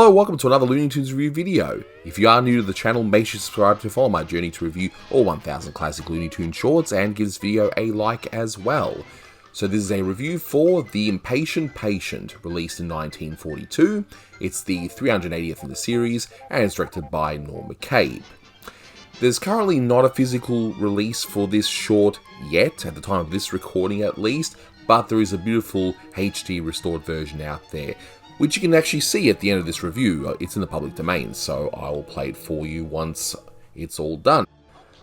Hello, welcome to another Looney Tunes review video. If you are new to the channel, make sure to subscribe to follow my journey to review all 1000 classic Looney Tunes shorts and give this video a like as well. So this is a review for The Impatient Patient, released in 1942. It's the 380th in the series and it's directed by Norm McCabe. There's currently not a physical release for this short yet, at the time of this recording at least, but there is a beautiful HD restored version out there, which you can actually see at the end of this review. It's in the public domain, so I will play it for you once it's all done.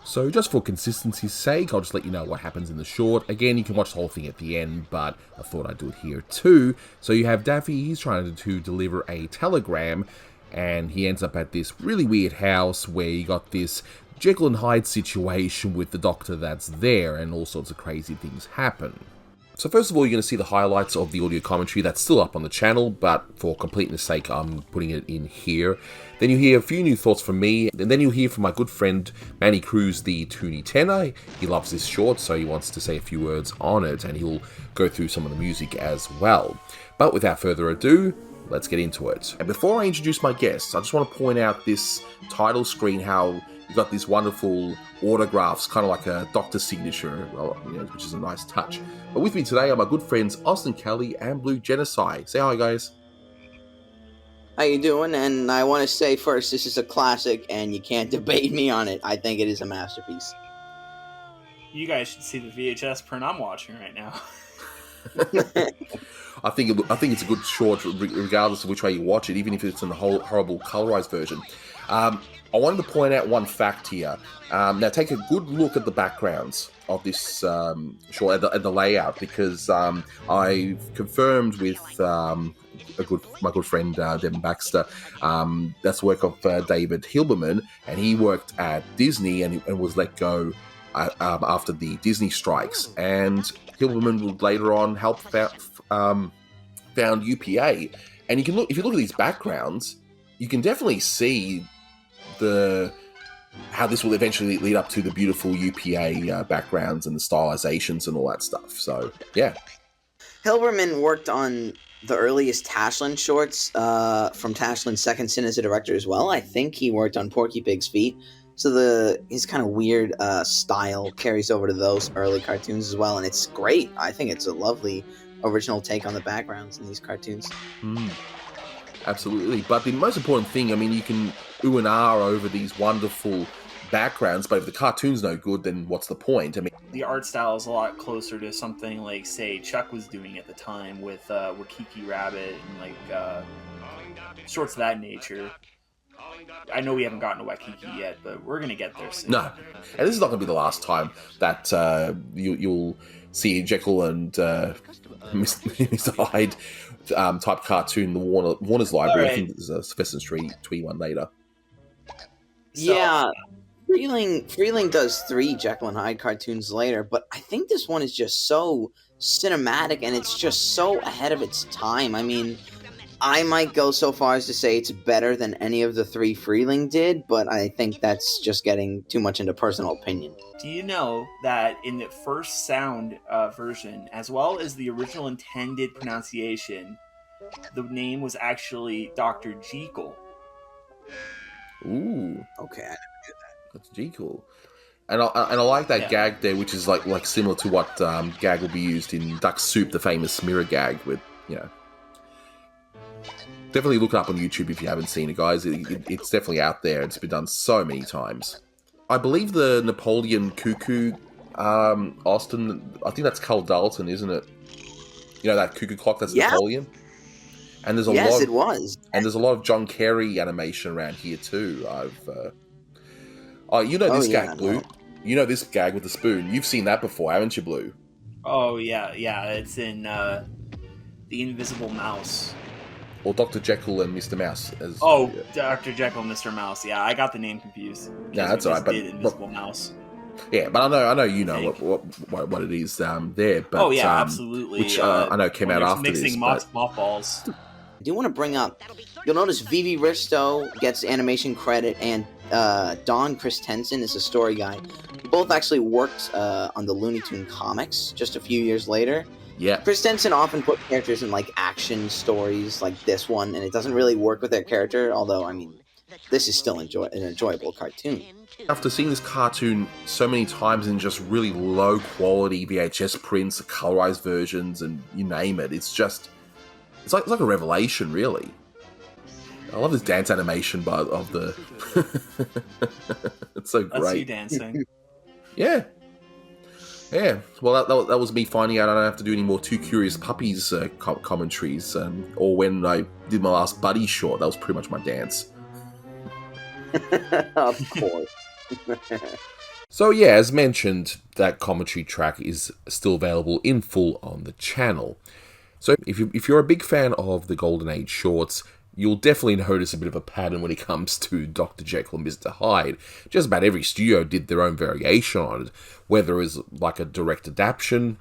So just for consistency's sake, I'll just let you know what happens in the short. Again, you can watch the whole thing at the end, but I thought I'd do it here too. So you have Daffy, he's trying to deliver a telegram, and he ends up at this really weird house where you got this Jekyll and Hyde situation with the doctor that's there, and all sorts of crazy things happen. So first of all, you're going to see the highlights of the audio commentary that's still up on the channel, but for completeness sake, I'm putting it in here. Then you hear a few new thoughts from me, and then you'll hear from my good friend Manny Cruz, the Toonie tenor. He loves this short, so he wants to say a few words on it, and he'll go through some of the music as well. But without further ado, let's get into it. And before I introduce my guests, I just want to point out this title screen, how you've got these wonderful autographs, kind of like a doctor's signature, well, which is a nice touch. But with me today are my good friends Austin Kelly and Blue Genocide. Say hi, guys. How you doing? And I want to say first, this is a classic, and you can't debate me on it. I think it is a masterpiece. You guys should see the VHS print I'm watching right now. I think it's a good short, regardless of which way you watch it, even if it's in the whole horrible colorized version. I wanted to point out one fact here. Now, take a good look at the backgrounds of this short, at the layout, because I confirmed with my good friend Devin Baxter. That's the work of David Hilman, and he worked at Disney and was let go after the Disney strikes. And Hilman would later on help found UPA. And if you look at these backgrounds, you can definitely see how this will eventually lead up to the beautiful UPA backgrounds and the stylizations and all that stuff. So, yeah. Hilberman worked on the earliest Tashlin shorts from Tashlin's second stint as a director as well. I think he worked on Porky Pig's Feet. So his kind of weird style carries over to those early cartoons as well, and it's great. I think it's a lovely original take on the backgrounds in these cartoons. Absolutely. But the most important thing, I mean, you can ooh and ah over these wonderful backgrounds, but if the cartoon's no good, then what's the point? I mean, the art style is a lot closer to something like, say, Chuck was doing at the time with Kiki Rabbit and like shorts of that nature. I know we haven't gotten to Waikiki yet, but we're going to get there soon. No. And this is not going to be the last time that you'll see Jekyll and Mr. Hyde type cartoon in the Warner's library. Right. I think there's a Sylvester Tweety one later. So, yeah. Freeling does 3 Jekyll and Hyde cartoons later, but I think this one is just so cinematic and it's just so ahead of its time. I mean, I might go so far as to say it's better than any of the 3 Freeling did, but I think that's just getting too much into personal opinion. Do you know that in the first sound version, as well as the original intended pronunciation, the name was actually Dr. Jekyll? Ooh. Okay, I never knew that. That's Jekyll. And I like that gag there, which is like similar to what gag will be used in Duck Soup, the famous mirror gag with, Definitely look it up on YouTube if you haven't seen it, guys. It's definitely out there. It's been done so many times. I believe the Napoleon Cuckoo, Austin, I think that's Carl Dalton, isn't it? You know, that cuckoo clock, that's Napoleon? And there's it was. And there's a lot of John Kerry animation around here too. This gag, Blue. No. You know this gag with the spoon. You've seen that before, haven't you, Blue? Oh, yeah. It's in The Invisible Mouse. Or Dr. Jekyll and Mr. Mouse. Dr. Jekyll and Mr. Mouse. Yeah, I got the name confused. Yeah, that's all right. But Invisible Mouse. Yeah, but I know you know what it is there. But, absolutely. Which I know came out after this. Mixing mothballs. I do want to bring up, you'll notice Vivi Risto gets animation credit, and Don Christensen is a story guy. Both actually worked on the Looney Tunes comics just a few years later. Yeah. Christensen often put characters in like action stories like this one, and it doesn't really work with their character. Although, I mean, this is still an enjoyable cartoon. After seeing this cartoon so many times in just really low quality VHS prints, colorized versions, and you name it, it's like a revelation, really. I love this dance animation of the. It's so great. Let's see dancing. Yeah. Yeah, well, that was me finding out I don't have to do any more Two Curious Puppies commentaries, or when I did my last Buddy short, that was pretty much my dance. Of course. So yeah, as mentioned, that commentary track is still available in full on the channel. So if you're a big fan of the Golden Age shorts, you'll definitely notice a bit of a pattern when it comes to Dr. Jekyll and Mr. Hyde. Just about every studio did their own variation on it, whether it was like a direct adaptation,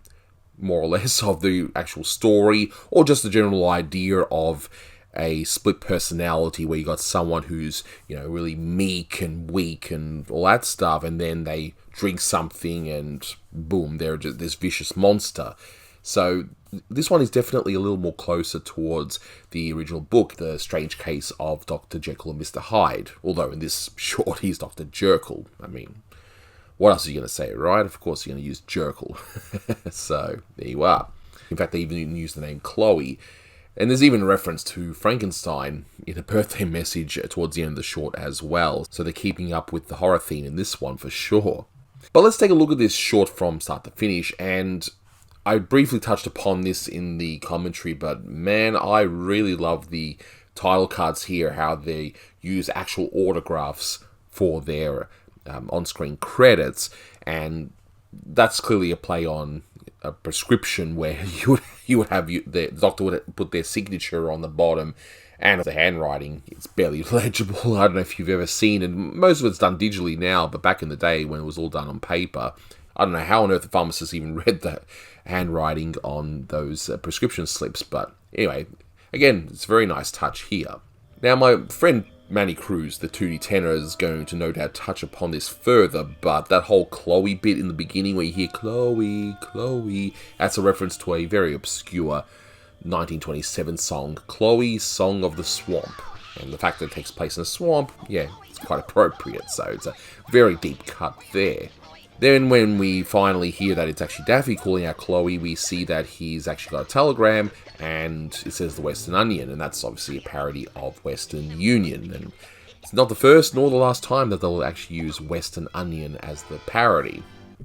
more or less, of the actual story, or just the general idea of a split personality where you got someone who's, really meek and weak and all that stuff, and then they drink something and boom, they're just this vicious monster. So this one is definitely a little more closer towards the original book, The Strange Case of Dr. Jekyll and Mr. Hyde. Although in this short, he's Dr. Jekyll. I mean, what else are you going to say, right? Of course you're going to use Jekyll. So, there you are. In fact, they even use the name Chloe. And there's even a reference to Frankenstein in a birthday message towards the end of the short as well. So they're keeping up with the horror theme in this one for sure. But let's take a look at this short from start to finish, and I briefly touched upon this in the commentary, but man, I really love the title cards here, how they use actual autographs for their on-screen credits, and that's clearly a play on a prescription where you would have the doctor would put their signature on the bottom, and the handwriting, it's barely legible. I don't know if you've ever seen it. Most of it's done digitally now, but back in the day when it was all done on paper, I don't know how on earth the pharmacist even read the handwriting on those prescription slips. But anyway, again, it's a very nice touch here. Now, my friend Manny Cruz, the 2D tenor, is going to no doubt touch upon this further, but that whole Chloe bit in the beginning where you hear Chloe, Chloe, that's a reference to a very obscure 1927 song, Chloe, Song of the Swamp. And the fact that it takes place in a swamp, yeah, it's quite appropriate, so it's a very deep cut there. Then when we finally hear that it's actually Daffy calling out Chloe, we see that he's actually got a telegram, and it says the Western Onion, and that's obviously a parody of Western Union. And it's not the first nor the last time that they'll actually use Western Onion as the parody.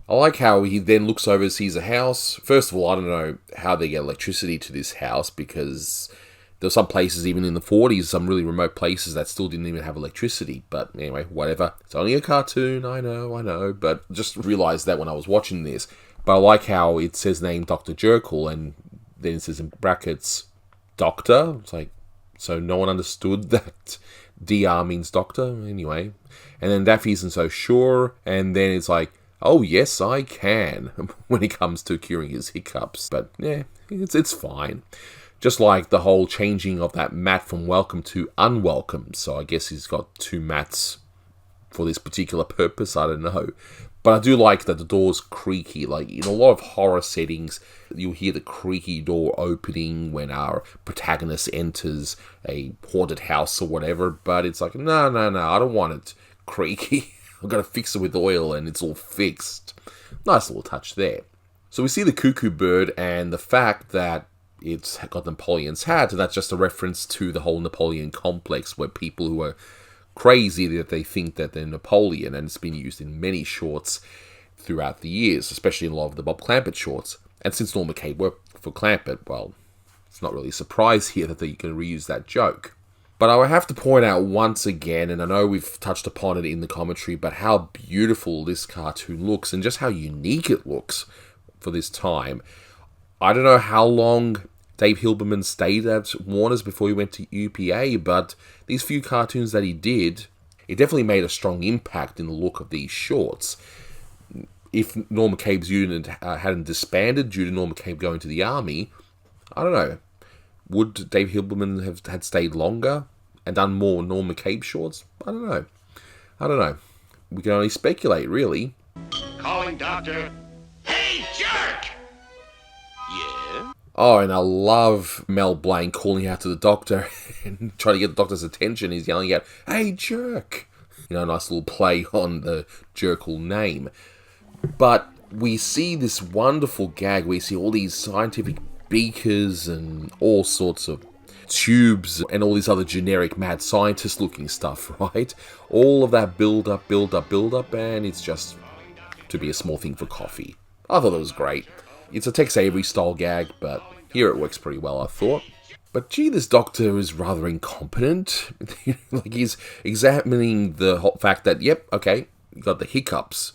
I like how he then looks over and sees a house. First of all, I don't know how they get electricity to this house, because there were some places, even in the 40s, some really remote places that still didn't even have electricity. But anyway, whatever. It's only a cartoon, I know. But just realised that when I was watching this. But I like how it says name Dr. Jekyll, and then it says in brackets, Doctor. It's like, so no one understood that DR means doctor? Anyway. And then Daffy isn't so sure, and then it's like, oh yes, I can, when it comes to curing his hiccups. But yeah, it's fine. Just like the whole changing of that mat from welcome to unwelcome. So I guess he's got two mats for this particular purpose, I don't know. But I do like that the door's creaky. Like, in a lot of horror settings, you'll hear the creaky door opening when our protagonist enters a haunted house or whatever. But it's like, no, I don't want it creaky. I've got to fix it with oil and it's all fixed. Nice little touch there. So we see the cuckoo bird, and the fact that it's got Napoleon's hat, and that's just a reference to the whole Napoleon complex, where people who are crazy that they think that they're Napoleon, and it's been used in many shorts throughout the years, especially in a lot of the Bob Clampett shorts. And since Norm Maccabe worked for Clampett, well, it's not really a surprise here that they're going to reuse that joke. But I would have to point out once again, and I know we've touched upon it in the commentary, but how beautiful this cartoon looks, and just how unique it looks for this time. I don't know how long Dave Hilman stayed at Warner's before he went to UPA, but these few cartoons that he did, it definitely made a strong impact in the look of these shorts. If Norm Maccabe's unit hadn't disbanded due to Norm Maccabe going to the army, I don't know, would Dave Hilman have had stayed longer and done more Norm Maccabe shorts? I don't know. We can only speculate, really. Calling doctor. Hey, jerk! Yeah? Oh, and I love Mel Blanc calling out to the doctor and trying to get the doctor's attention. He's yelling out, "Hey, jerk!" You know, a nice little play on the Jekyll name. But we see this wonderful gag. We see all these scientific beakers and all sorts of tubes and all these other generic mad scientist looking stuff, right? All of that build up, and it's just to be a small thing for coffee. I thought it was great. It's a Tex Avery style gag, but here it works pretty well, I thought. But gee, this doctor is rather incompetent. Like, he's examining the whole fact that, yep, okay, you got the hiccups.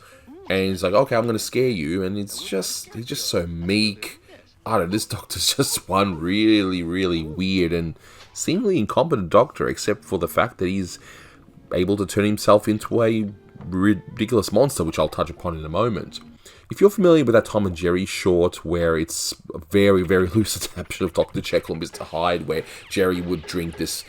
And he's like, okay, I'm going to scare you. And he's just so meek. I don't know, this doctor's just one really, really weird and seemingly incompetent doctor, except for the fact that he's able to turn himself into a ridiculous monster, which I'll touch upon in a moment. If you're familiar with that Tom and Jerry short where it's a very, very loose adaptation of Dr. Jekyll and Mr. Hyde, where Jerry would drink this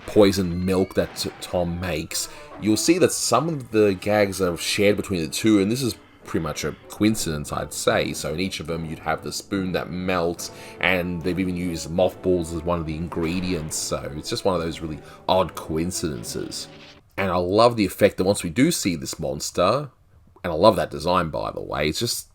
poisoned milk that Tom makes, you'll see that some of the gags are shared between the two, and this is pretty much a coincidence, I'd say. So in each of them, you'd have the spoon that melts, and they've even used mothballs as one of the ingredients, so it's just one of those really odd coincidences. And I love the effect that once we do see this monster, and I love that design, by the way, it's just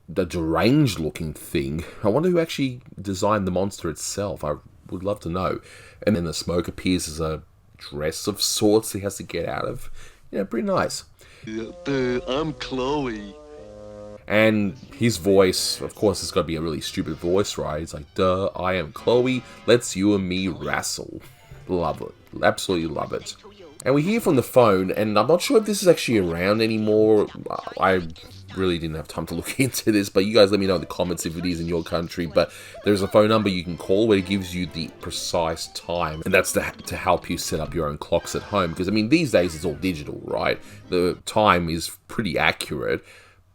the deranged looking thing. I wonder who actually designed the monster itself. I would love to know. And then the smoke appears as a dress of sorts he has to get out of. Yeah, pretty nice. I'm Chloe. And his voice, of course, it's got to be a really stupid voice, right? It's like, duh, I am Chloe, let's you and me wrestle. Love it. Absolutely love it. And we hear from the phone, and I'm not sure if this is actually around anymore. I really didn't have time to look into this, but you guys let me know in the comments if it is in your country. But there's a phone number you can call where it gives you the precise time, and that's to help you set up your own clocks at home. Because, I mean, these days it's all digital, right? The time is pretty accurate,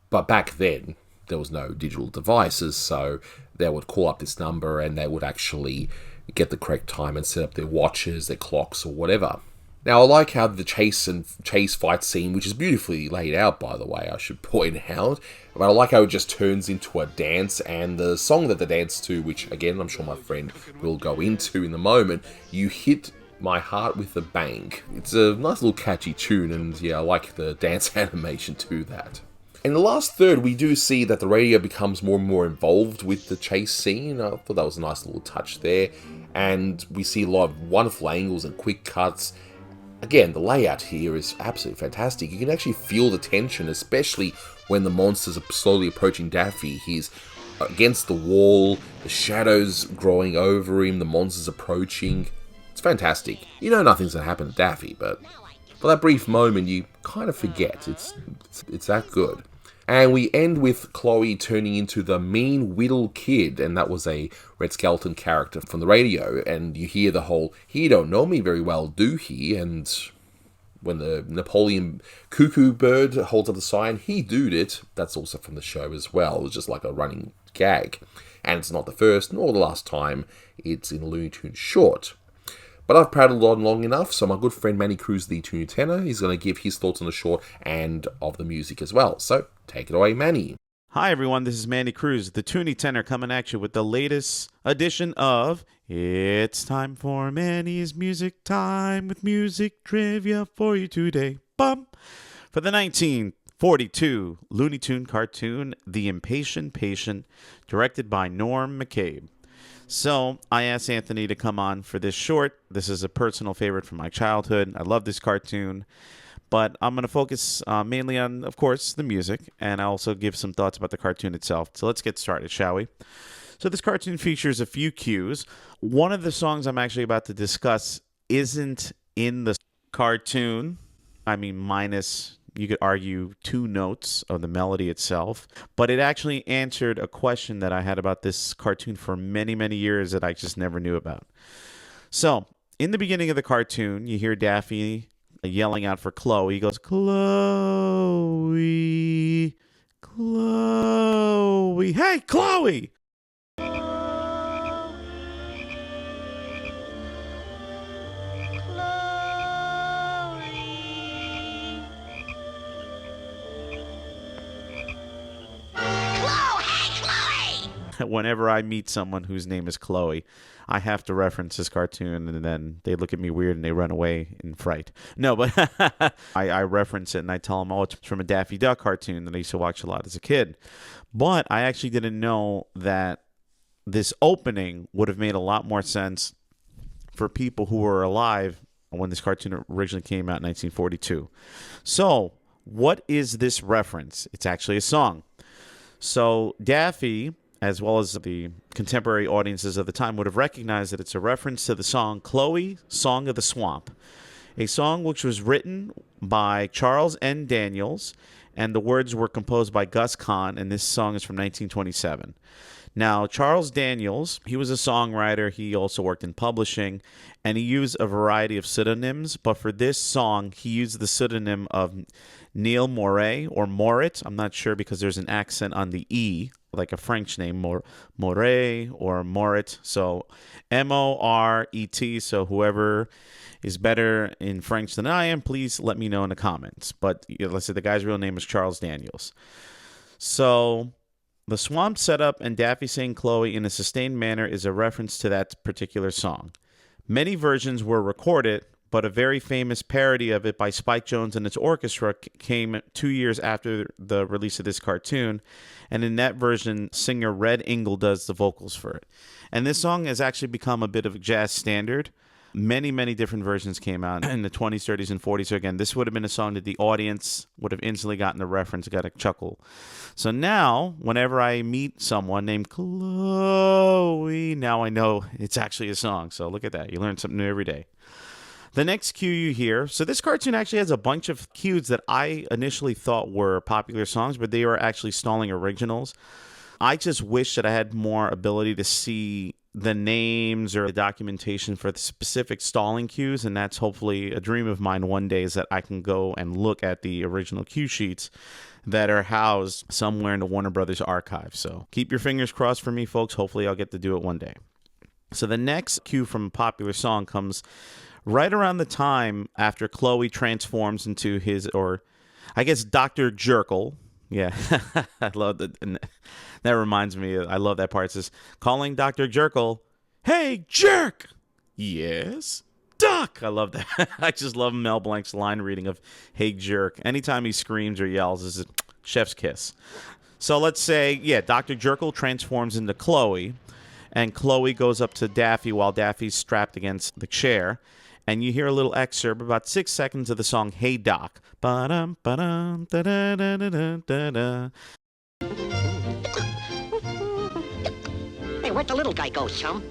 but back then there was no digital devices, so they would call up this number and they would actually get the correct time and set up their watches, their clocks, or whatever. Now, I like how the chase fight scene, which is beautifully laid out, by the way, I should point out, but I like how it just turns into a dance, and the song that they dance to, which, again, I'm sure my friend will go into in a moment, You Hit My Heart With a Bang. It's a nice little catchy tune, and yeah, I like the dance animation to that. In the last third, we do see that the radio becomes more and more involved with the chase scene. I thought that was a nice little touch there, and we see a lot of wonderful angles and quick cuts. Again, the layout here is absolutely fantastic. You can actually feel the tension, especially when the monsters are slowly approaching Daffy. He's against the wall, the shadows growing over him, the monsters approaching. It's fantastic. You know nothing's going to happen to Daffy, but for that brief moment, you kind of forget. It's that good. And we end with Chloe turning into the mean Whittle Kid, and that was a Red Skelton character from the radio, and you hear the whole, he don't know me very well, do he? And when the Napoleon Cuckoo bird holds up the sign, he doed it. That's also from the show as well. It was just like a running gag. And it's not the first nor the last time it's in a Looney Tunes short. But I've prattled on long enough, so my good friend Manny Cruz, the Toonie Tenor, is going to give his thoughts on the short and of the music as well. So, take it away, Manny. Hi, everyone. This is Manny Cruz, the Toonie Tenor, coming at you with the latest edition of It's Time for Manny's Music Time with music trivia for you today. Bum! For the 1942 Looney Tune cartoon, The Impatient Patient, directed by Norm McCabe. So I asked Anthony to come on for this short. This is a personal favorite from my childhood. I love this cartoon, but I'm going to focus mainly on, of course, the music, and I'll also give some thoughts about the cartoon itself. So let's get started, shall we? So this cartoon features a few cues. One of the songs I'm actually about to discuss isn't in the cartoon. I mean, minus, you could argue, 2 notes of the melody itself. But it actually answered a question that I had about this cartoon for many, many years that I just never knew about. So, in the beginning of the cartoon, you hear Daffy yelling out for Chloe. He goes, Chloe, Chloe, hey, Chloe! whenever I meet someone whose name is Chloe, I have to reference this cartoon, and then they look at me weird and they run away in fright. No, but I reference it and I tell them, oh, it's from a Daffy Duck cartoon that I used to watch a lot as a kid. But I actually didn't know that this opening would have made a lot more sense for people who were alive when this cartoon originally came out in 1942. So, what is this reference? It's actually a song. So, Daffy, as well as the contemporary audiences of the time, would have recognized that it's a reference to the song Chloe, Song of the Swamp, a song which was written by Charles N. Daniels, and the words were composed by Gus Kahn, and this song is from 1927. Now, Charles Daniels, he was a songwriter. He also worked in publishing, and he used a variety of pseudonyms. But for this song, he used the pseudonym of Neil Moret or Moret. I'm not sure because there's an accent on the E, like a French name, Moret or Moret. So Moret. So whoever is better in French than I am, please let me know in the comments. But let's say the guy's real name is Charles Daniels. So the swamp setup and Daffy saying Chloe in a sustained manner is a reference to that particular song. Many versions were recorded, but a very famous parody of it by Spike Jones and its orchestra came 2 years after the release of this cartoon, and in that version, singer Red Engel does the vocals for it. And this song has actually become a bit of a jazz standard. Many, many different versions came out in the 20s, 30s, and 40s. So again, this would have been a song that the audience would have instantly gotten the reference, got a chuckle. So now, whenever I meet someone named Chloe, now I know it's actually a song. So look at that. You learn something new every day. The next cue you hear, so this cartoon actually has a bunch of cues that I initially thought were popular songs, but they were actually stalling originals. I just wish that I had more ability to see the names or the documentation for the specific stalling cues, and that's hopefully a dream of mine one day, is that I can go and look at the original cue sheets that are housed somewhere in the Warner Brothers archive. So keep your fingers crossed for me, folks. Hopefully I'll get to do it one day. So the next cue from a popular song comes right around the time after Chloe transforms into his, or I guess Dr. Jekyll. Yeah, I love that. And that reminds me, I love that part. It says, calling Dr. Jekyll, hey, jerk! Yes, duck! I love that. I just love Mel Blanc's line reading of, hey, jerk. Anytime he screams or yells, is a chef's kiss. So let's say, yeah, Dr. Jekyll transforms into Chloe, and Chloe goes up to Daffy while Daffy's strapped against the chair. And you hear a little excerpt, about 6 seconds of the song Hey Doc. Ba-dum, ba-dum, da-da-da-da-da-da. Hey, where'd the little guy go, chum?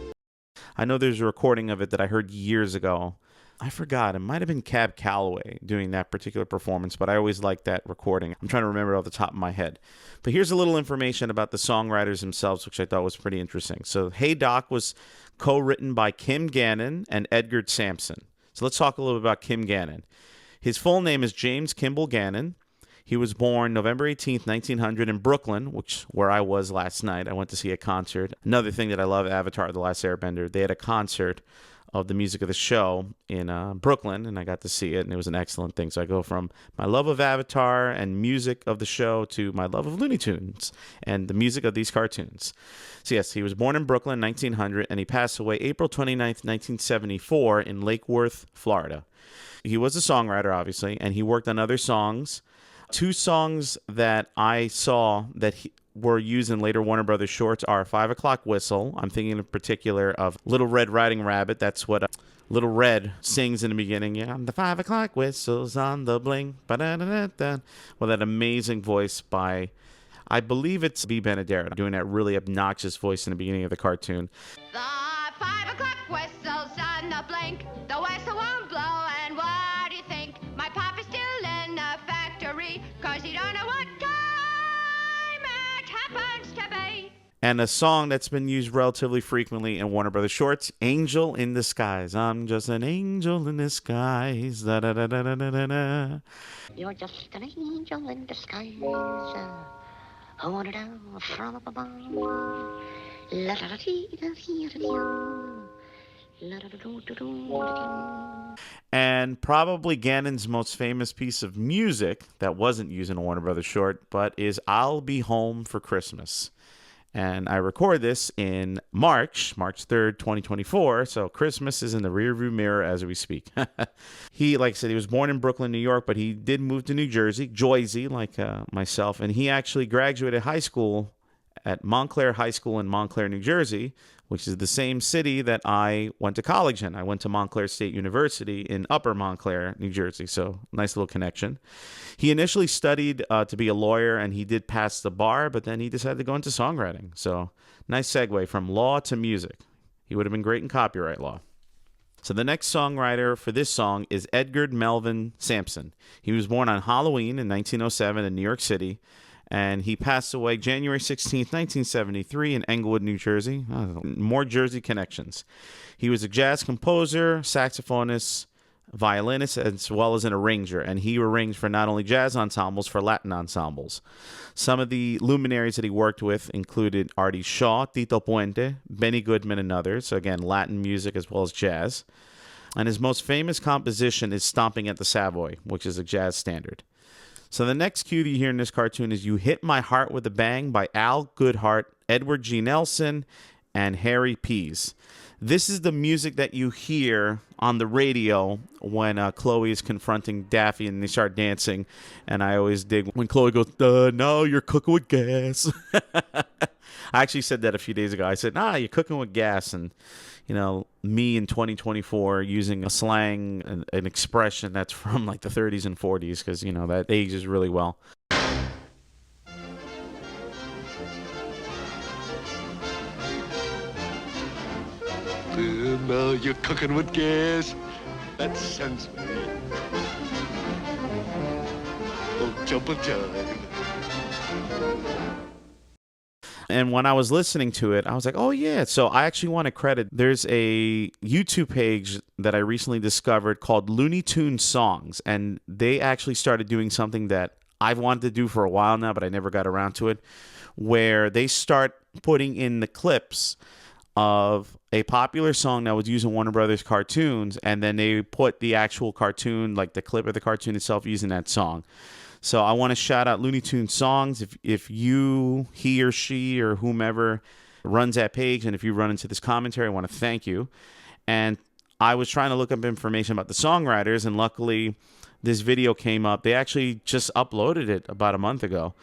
I know there's a recording of it that I heard years ago. I forgot. It might have been Cab Calloway doing that particular performance, but I always liked that recording. I'm trying to remember it off the top of my head. But here's a little information about the songwriters themselves, which I thought was pretty interesting. So Hey Doc was co-written by Kim Gannon and Edgar Sampson. So let's talk a little bit about Kim Gannon. His full name is James Kimball Gannon. He was born November 18th, 1900 in Brooklyn, where I was last night. I went to see a concert. Another thing that I love, Avatar: The Last Airbender, they had a concert of the music of the show in Brooklyn, and I got to see it, and it was an excellent thing. So I go from my love of Avatar and music of the show to my love of Looney Tunes and the music of these cartoons. So yes, he was born in Brooklyn, 1900, and he passed away April 29th, 1974 in Lake Worth, Florida. He was a songwriter, obviously, and he worked on other songs. Two songs that I saw that were used in later Warner Brothers shorts are 5 O'Clock Whistle. I'm thinking in particular of Little Red Riding Rabbit. That's what Little Red sings in the beginning. Yeah, the 5 o'clock whistles on the bling. Ba-da-da-da-da. Well, that amazing voice by, I believe it's B. Benaderet, doing that really obnoxious voice in the beginning of the cartoon. The 5 o'clock whistles on the blink. The whistle won't blow, and what do you think? My papa's still in the factory, 'cause he don't know what time it happens to be. And a song that's been used relatively frequently in Warner Brothers shorts, Angel in Disguise. I'm just an angel in disguise. Da, da, da, da, da, da, da. You're just an angel in disguise. Who wanted down from up above? And probably Gannon's most famous piece of music that wasn't used in a Warner Brothers short, but is I'll Be Home for Christmas. And I record this in March 3rd, 2024. So Christmas is in the rearview mirror as we speak. He, like I said, he was born in Brooklyn, New York, but he did move to New Jersey, Joyzy, like myself. And he actually graduated high school at Montclair High School in Montclair, New Jersey, which is the same city that I went to college in. I went to Montclair State University in Upper Montclair, New Jersey. So nice little connection. He initially studied to be a lawyer, and he did pass the bar, but then he decided to go into songwriting. So nice segue from law to music. He would have been great in copyright law. So the next songwriter for this song is Edgar Melvin Sampson. He was born on Halloween in 1907 in New York City, and he passed away January 16th, 1973 in Englewood, New Jersey. More Jersey connections. He was a jazz composer, saxophonist, violinist, as well as an arranger, and he arranged for not only jazz ensembles, for Latin ensembles. Some of the luminaries that he worked with included Artie Shaw, Tito Puente, Benny Goodman, and others. So again, Latin music as well as jazz. And his most famous composition is Stomping at the Savoy, which is a jazz standard. So the next cue that you hear in this cartoon is You Hit My Heart with a Bang by Al Goodhart, Edward G. Nelson, and Harry Pease. This is the music that you hear on the radio when Chloe is confronting Daffy and they start dancing. And I always dig when Chloe goes, no, you're cooking with gas. I actually said that a few days ago. I said, you're cooking with gas. And, you know, me in 2024 using a slang, an expression that's from like the 30s and 40s because, you know, that ages really well. Now you're cooking with gas. That sounds me. Oh, jump a jive. And when I was listening to it, I was like, oh, yeah. So I actually want to credit. There's a YouTube page that I recently discovered called Looney Tunes Songs. And they actually started doing something that I've wanted to do for a while now, but I never got around to it, where they start putting in the clips of a popular song that was used in Warner Brothers cartoons, and then they put the actual cartoon, like the clip of the cartoon itself, using that song. So I want to shout out Looney Tunes Songs. If you, he or she, or whomever runs that page, and if you run into this commentary, I want to thank you. And I was trying to look up information about the songwriters, and luckily this video came up. They actually just uploaded it about a month ago.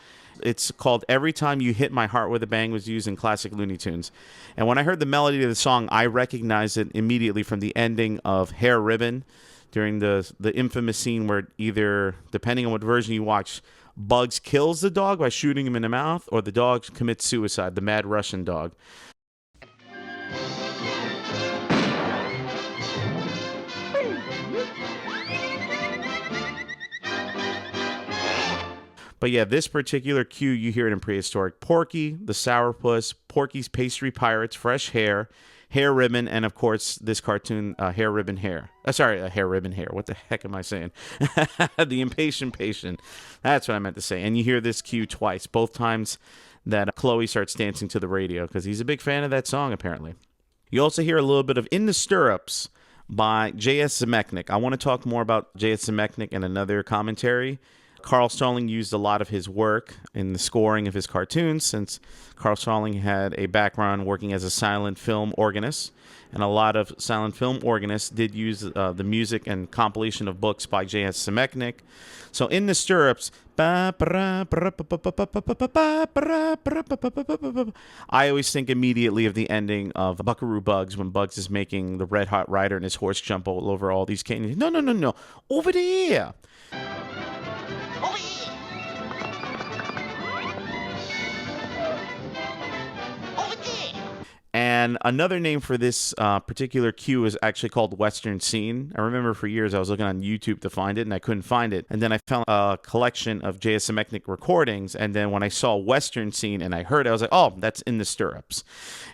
It's called Every Time You Hit My Heart with a Bang, was used in classic Looney Tunes. And when I heard the melody of the song, I recognized it immediately from the ending of Hair Ribbon during the infamous scene where either, depending on what version you watch, Bugs kills the dog by shooting him in the mouth, or the dog commits suicide, the Mad Russian dog. But yeah, this particular cue, you hear it in Prehistoric Porky, The Sourpuss, Porky's Pastry Pirates, Fresh Hair, Hair Ribbon, and of course, this cartoon, Hair Ribbon Hair. Hair Ribbon Hair. What the heck am I saying? The Impatient Patient. That's what I meant to say. And you hear this cue twice, both times that Chloe starts dancing to the radio, because he's a big fan of that song, apparently. You also hear a little bit of In the Stirrups by J.S. Zemeckis. I want to talk more about J.S. Zemeckis in another commentary. Carl Stalling used a lot of his work in the scoring of his cartoons, since Carl Stalling had a background working as a silent film organist, and a lot of silent film organists did use the music and compilation of books by J.S. Zemeckis. So In the Stirrups, I always think immediately of the ending of Buckaroo Bugs, when Bugs is making the Red Hot Rider and his horse jump all over all these canyons. No, over there. And another name for this particular cue is actually called Western Scene. I remember for years I was looking on YouTube to find it, and I couldn't find it. And then I found a collection of J.S. Zemeckis recordings, and then when I saw Western Scene and I heard it, I was like, oh, that's In the Stirrups.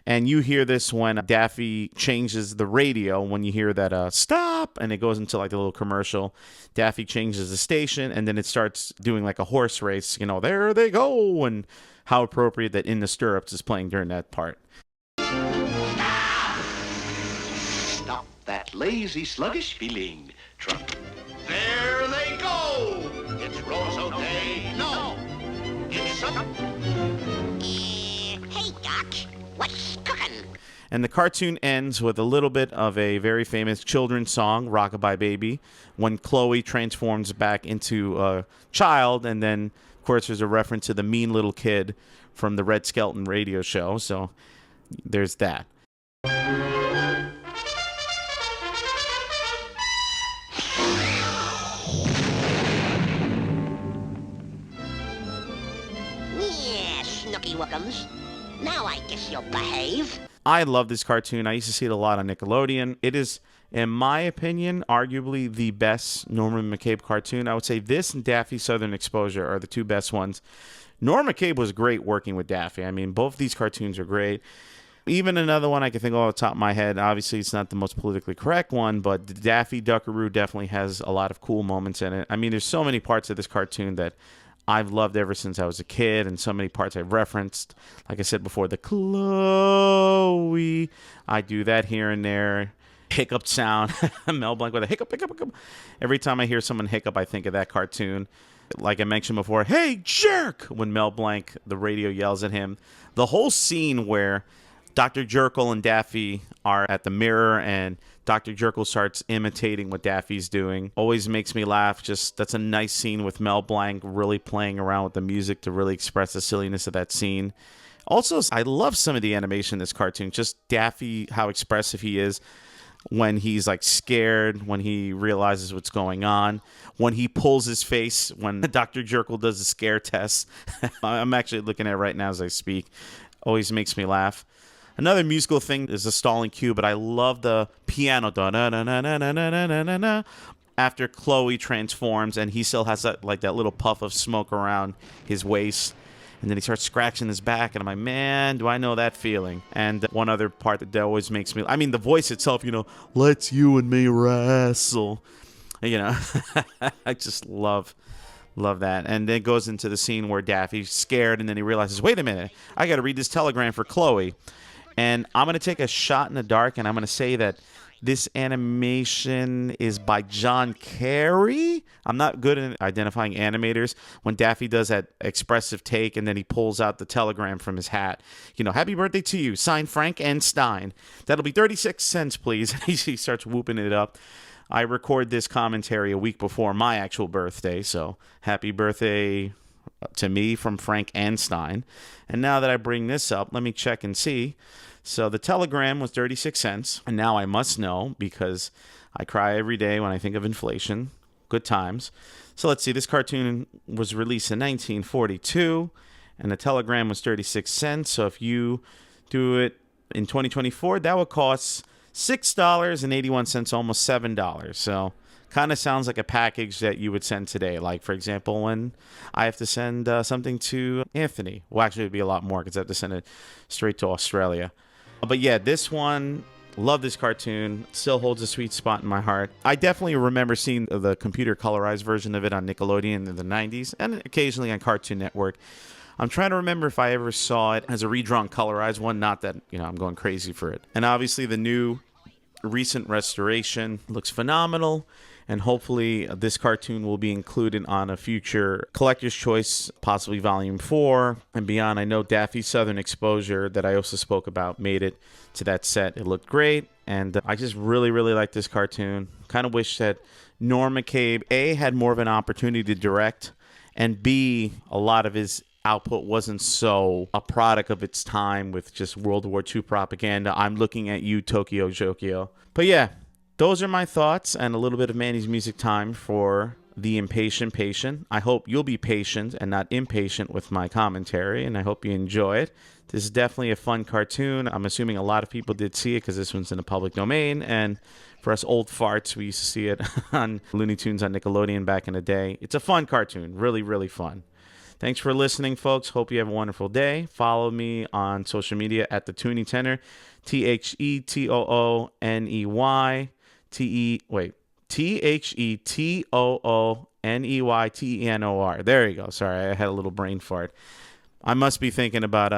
And you hear this when Daffy changes the radio, when you hear that stop, and it goes into like a little commercial. Daffy changes the station, and then it starts doing like a horse race. You know, there they go, and how appropriate that In the Stirrups is playing during that part. Stop that lazy, sluggish feeling. Truck. There they go! It's Rosso Day. No! It's some... Hey, guys. And the cartoon ends with a little bit of a very famous children's song, Rockabye Baby, when Chloe transforms back into a child. And then, of course, there's a reference to the mean little kid from the Red Skelton radio show. So there's that. Yeah, Snooky Wookums. Now I guess you'll behave. I love this cartoon. I used to see it a lot on Nickelodeon. It is, in my opinion, arguably the best Norman McCabe cartoon. I would say this and Daffy Southern Exposure are the two best ones. Norm McCabe was great working with Daffy. I mean, both these cartoons are great. Even another one I can think of off the top of my head, obviously it's not the most politically correct one, but the Daffy Duckaroo definitely has a lot of cool moments in it. I mean, there's so many parts of this cartoon that I've loved ever since I was a kid, and so many parts I've referenced. Like I said before, the Chloe, I do that here and there. Hiccup sound, Mel Blanc with a hiccup, hiccup, hiccup. Every time I hear someone hiccup, I think of that cartoon. Like I mentioned before, hey, jerk, when Mel Blanc, the radio yells at him. The whole scene where Dr. Jekyll and Daffy are at the mirror and Dr. Jekyll starts imitating what Daffy's doing always makes me laugh. Just that's a nice scene with Mel Blanc really playing around with the music to really express the silliness of that scene. Also, I love some of the animation in this cartoon. Just Daffy, how expressive he is when he's like scared, when he realizes what's going on, when he pulls his face, when Dr. Jekyll does the scare test. I'm actually looking at it right now as I speak. Always makes me laugh. Another musical thing is the stalling cue, but I love the piano after Chloe transforms and he still has that like that little puff of smoke around his waist. And then he starts scratching his back, and I'm like, man, do I know that feeling? And one other part that always makes me, I mean, the voice itself, you know, let's you and me wrestle. You know, I just love that. And then it goes into the scene where Daffy's scared, and then he realizes, wait a minute, I got to read this telegram for Chloe. And I'm going to take a shot in the dark, and I'm going to say that this animation is by John Carey. I'm not good at identifying animators. When Daffy does that expressive take and then he pulls out the telegram from his hat. You know, happy birthday to you, signed Frank and Stein. That'll be 36 cents, please. He starts whooping it up. I record this commentary a week before my actual birthday, so happy birthday to me from Frank and Stein. And now that I bring this up, let me check and see. So the telegram was 36 cents, and now I must know because I cry every day when I think of inflation. Good times. So let's see, this cartoon was released in 1942, and the telegram was 36 cents. So if you do it in 2024, that would cost $6.81, almost $7. So kind of sounds like a package that you would send today. Like, for example, when I have to send something to Anthony. Well, actually, it would be a lot more because I have to send it straight to Australia. But yeah, this one, love this cartoon. Still holds a sweet spot in my heart. I definitely remember seeing the computer colorized version of it on Nickelodeon in the 90s and occasionally on Cartoon Network. I'm trying to remember if I ever saw it as a redrawn colorized one. Not that, you know, I'm going crazy for it. And obviously the new recent restoration looks phenomenal. And hopefully this cartoon will be included on a future Collector's Choice, possibly Volume 4 and beyond. I know Daffy Southern Exposure that I also spoke about made it to that set. It looked great, and I just really, really like this cartoon. Kind of wish that Norm McCabe, A, had more of an opportunity to direct, and B, a lot of his output wasn't so a product of its time with just World War II propaganda. I'm looking at you, Tokyo Jokio. But yeah, those are my thoughts and a little bit of Manny's music time for the Impatient Patient. I hope you'll be patient and not impatient with my commentary, and I hope you enjoy it. This is definitely a fun cartoon. I'm assuming a lot of people did see it because this one's in the public domain, and for us old farts, we used to see it on Looney Tunes on Nickelodeon back in the day. It's a fun cartoon. Really, really fun. Thanks for listening, folks. Hope you have a wonderful day. Follow me on social media at the Toony Tenor, TheTooney. TheTooneytenor. There you go. Sorry, I had a little brain fart. I must be thinking about,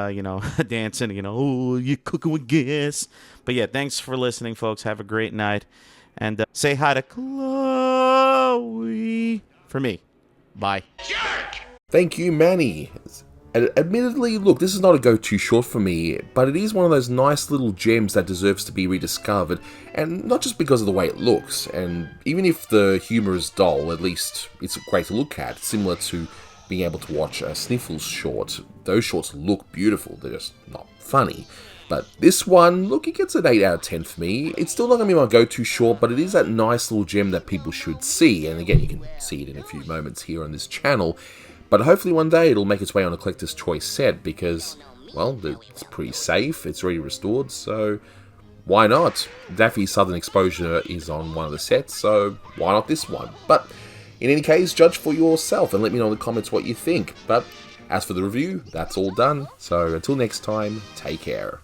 dancing, oh, you cooking with gas. But yeah, thanks for listening, folks. Have a great night. And say hi to Chloe for me. Bye. Thank you, Manny. Admittedly, look, this is not a go-to short for me, but it is one of those nice little gems that deserves to be rediscovered, and not just because of the way it looks, and even if the humour is dull, at least it's great to look at, similar to being able to watch a Sniffles short. Those shorts look beautiful, they're just not funny. But this one, look, it gets an 8 out of 10 for me. It's still not going to be my go-to short, but it is that nice little gem that people should see, and again, you can see it in a few moments here on this channel. But hopefully one day it'll make its way on a collector's choice set because, well, it's pretty safe, it's already restored, so why not? Daffy's Southern Exposure is on one of the sets, so why not this one? But in any case, judge for yourself and let me know in the comments what you think. But as for the review, that's all done, so until next time, take care.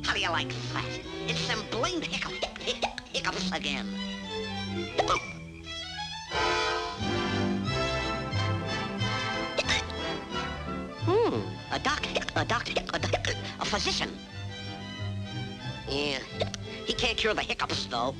How do you like that? It's them blamed hiccups again. A physician. Yeah, he can't cure the hiccups, though.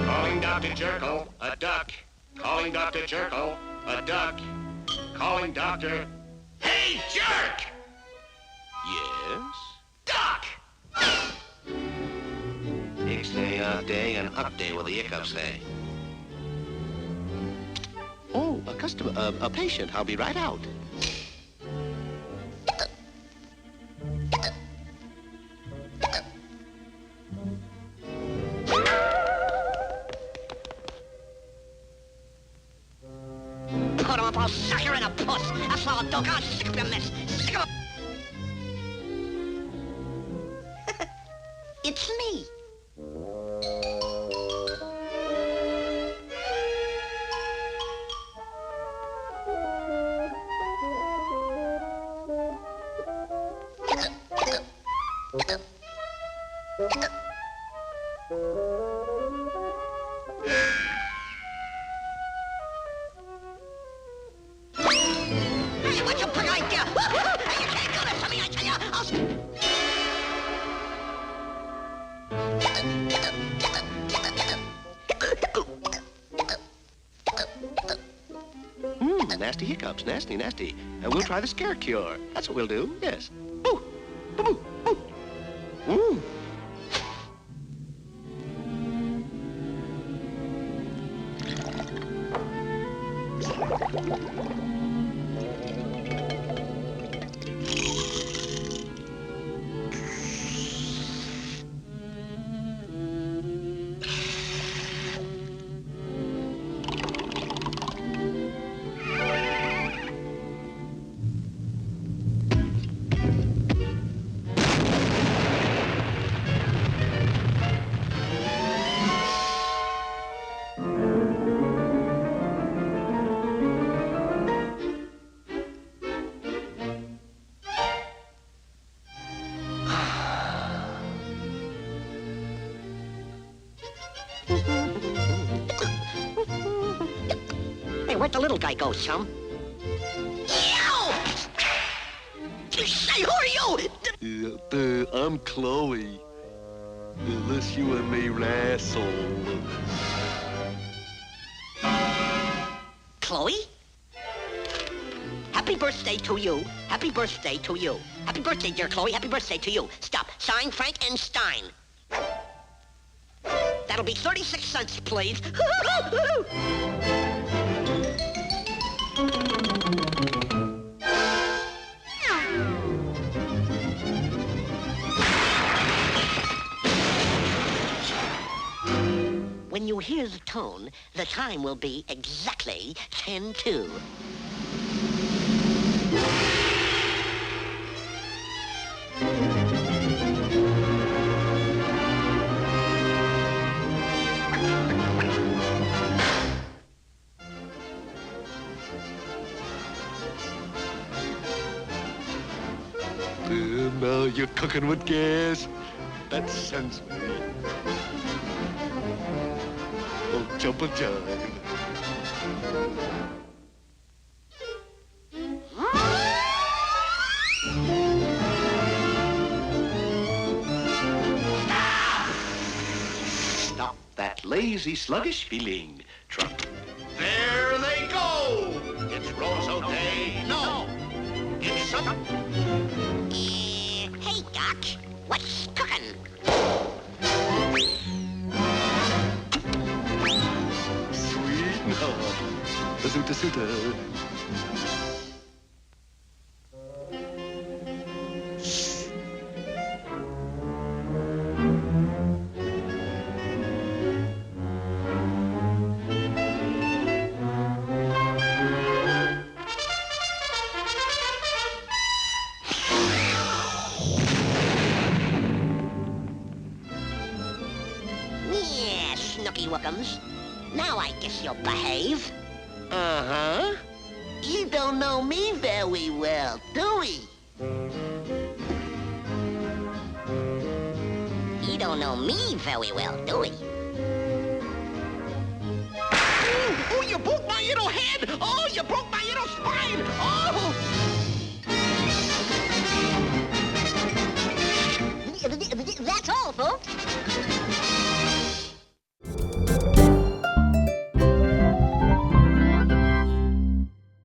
Calling Dr. Jekyll, a duck. Calling Dr. Jekyll, a duck. Calling Dr. Hey, jerk! Yes? Duck! Ixnay, off day, and up day, will the hiccups say. Oh, a customer, a patient. I'll be right out. Put him up, I'll suck her in a puss. I'll swallow a dog, I'll stick up your mess. Stick up. It's me. Hey, what's your big idea? Hey, you can't do this to me, I tell you. Nasty hiccups, nasty, nasty. And we'll try the scare cure. That's what we'll do, yes. Boo! Boo! Boo! Ooh. Hey, where'd the little guy go, chum? Ew! Say, who are you? I'm Chloe. Unless you and me wrestle. Chloe? Happy birthday to you. Happy birthday to you. Happy birthday, dear Chloe. Happy birthday to you. Stop. Sign Frankenstein. That'll be 36 cents, please. When you hear the tone, the time will be exactly 10:02. Now you're cooking with gas. That sends me. Oh, jump a jive. Stop that lazy, sluggish feeling. There they go! It's Rosso Day. No! It's some... Hey, Doc. What's cooking? Sweet love. Suta suta. Yeah, Snooky Wookums. Now I guess you'll behave. Uh-huh. You don't know me very well, do we? You don't know me very well, do we? Oh, you broke my little head! Oh, you broke my little spine! Oh!